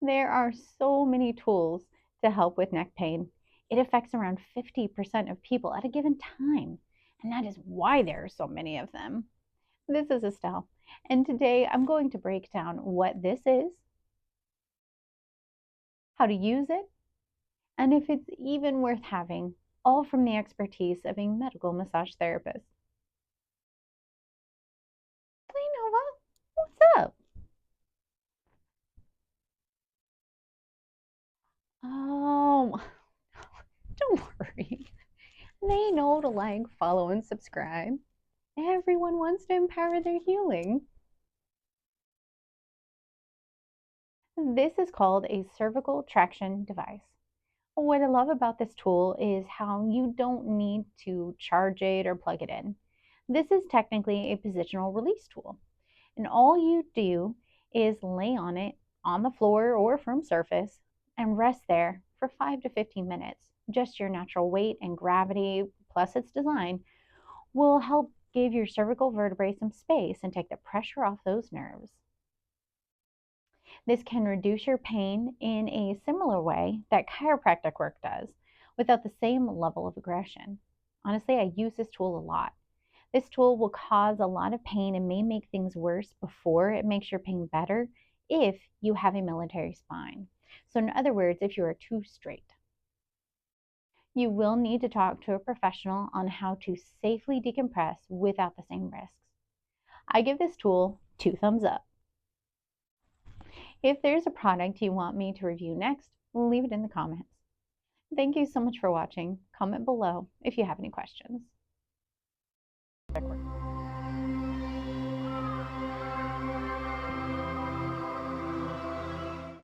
There are so many tools to help with neck pain. It affects around 50% of people at a given time, and that is why there are so many of them. This is Estelle, and today I'm going to break down what this is, how to use it, and if it's even worth having, all from the expertise of a medical massage therapist. Hey Nova, what's up? Oh, don't worry. They know to like, follow, and subscribe. Everyone wants to empower their healing. This is called a cervical traction device. What I love about this tool is how you don't need to charge it or plug it in. This is technically a positional release tool, and all you do is lay on it on the floor or a firm surface and rest there for 5 to 15 minutes. Just your natural weight and gravity, plus its design, will help give your cervical vertebrae some space and take the pressure off those nerves. This can reduce your pain in a similar way that chiropractic work does, without the same level of aggression. Honestly, I use this tool a lot. This tool will cause a lot of pain and may make things worse before it makes your pain better if you have a military spine. So, in other words, if you are too straight, you will need to talk to a professional on how to safely decompress without the same risks. I give this tool 2 thumbs up. If there's a product you want me to review next, leave it in the comments. Thank you so much for watching. Comment below if you have any questions.